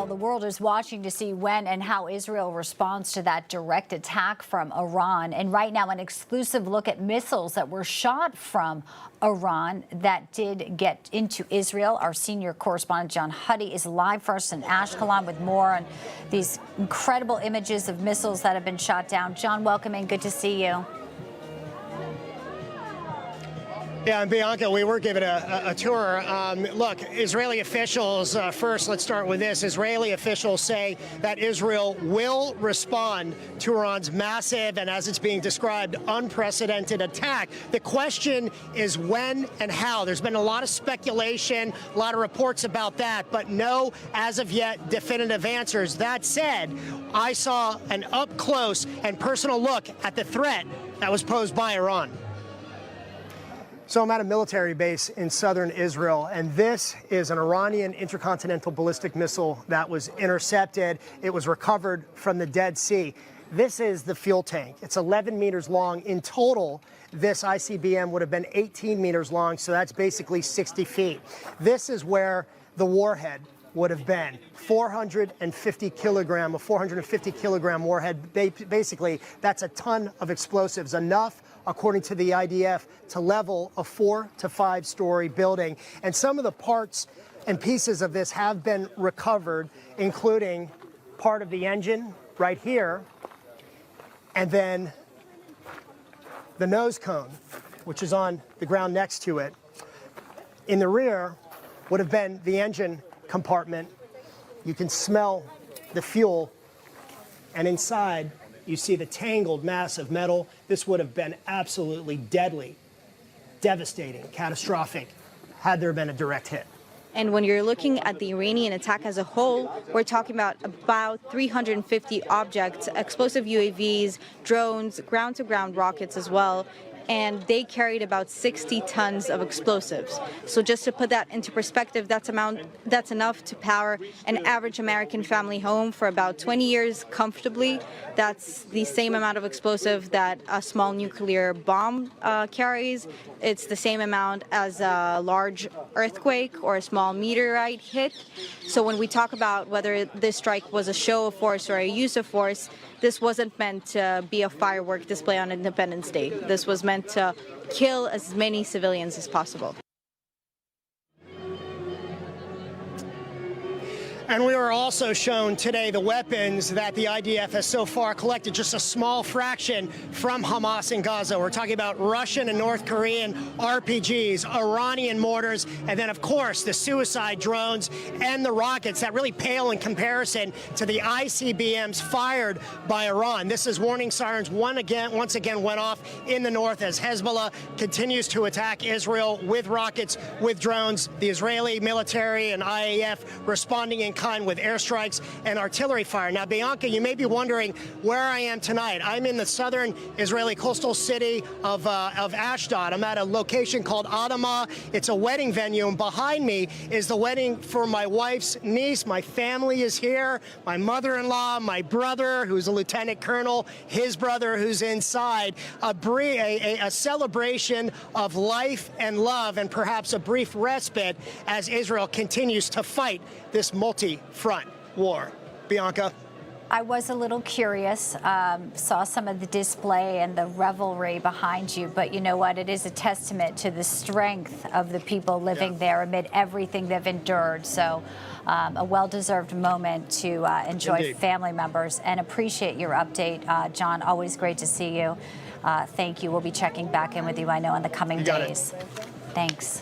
Well, the world is watching to see when and how Israel responds to that direct attack from Iran. And right now, an exclusive look at missiles that were shot from Iran that did get into Israel. Our senior correspondent, John Huddy, is live for us in Ashkelon with more on these incredible images of missiles that have been shot down. John, welcome in. Good to see you. Yeah, and Bianca, we were given a tour. Look, Israeli officials, first, let's start with this. Israeli officials say that Israel will respond to Iran's massive and, as it's being described, unprecedented attack. The question is when and how. There's been a lot of speculation, a lot of reports about that, but no, as of yet, definitive answers. That said, I saw an up-close and personal look at the threat that was posed by Iran. So I'm at a military base in southern Israel, and this is an Iranian intercontinental ballistic missile that was intercepted. It was recovered from the Dead Sea. This is the fuel tank. It's 11 meters long. In total, this ICBM would have been 18 meters long, so that's basically 60 feet. This is where the warhead would have been. 450 kilogram warhead. Basically, that's a ton of explosives, enough, according to the IDF, to level a 4 to 5 story building. And some of the parts and pieces of this have been recovered, including part of the engine right here, and then the nose cone, which is on the ground next to it. In the rear would have been the engine compartment. You can smell the fuel, and inside you see the tangled mass of metal. This would have been absolutely deadly, devastating, catastrophic, had there been a direct hit. And when you're looking at the Iranian attack as a whole, we're talking about 350 objects, explosive UAVs, drones, ground-to-ground rockets as well. And they carried about 60 tons of explosives. So just to put that into perspective, that's enough to power an average American family home for about 20 years comfortably. That's the same amount of explosive that a small nuclear bomb carries. It's the same amount as a large earthquake or a small meteorite hit. So when we talk about whether this strike was a show of force or a use of force, this wasn't meant to be a firework display on Independence Day. This was meant to kill as many civilians as possible. And we were also shown today the weapons that the IDF has so far collected, just a small fraction from Hamas in Gaza. We're talking about Russian and North Korean RPGs, Iranian mortars, and then, of course, the suicide drones and the rockets that really pale in comparison to the ICBMs fired by Iran. This is warning sirens once again went off in the north as Hezbollah continues to attack Israel with rockets, with drones. The Israeli military and IAF responding in kind with airstrikes and artillery fire. Now, Bianca, you may be wondering where I am tonight. I'm in the southern Israeli coastal city of Ashdod. I'm at a location called Adama. It's a wedding venue, and behind me is the wedding for my wife's niece. My family is here, my mother-in-law, my brother, who's a lieutenant colonel, his brother, who's inside. A celebration of life and love, and perhaps a brief respite as Israel continues to fight this multi-front war. Bianca? I was a little curious, saw some of the display and the revelry behind you, but you know what? It is a testament to the strength of the people living there amid everything they've endured. So a well-deserved moment to enjoy Indeed. Family members, and appreciate your update. John, always great to see you. Thank you. We'll be checking back in with you, I know, in the coming days. Thanks.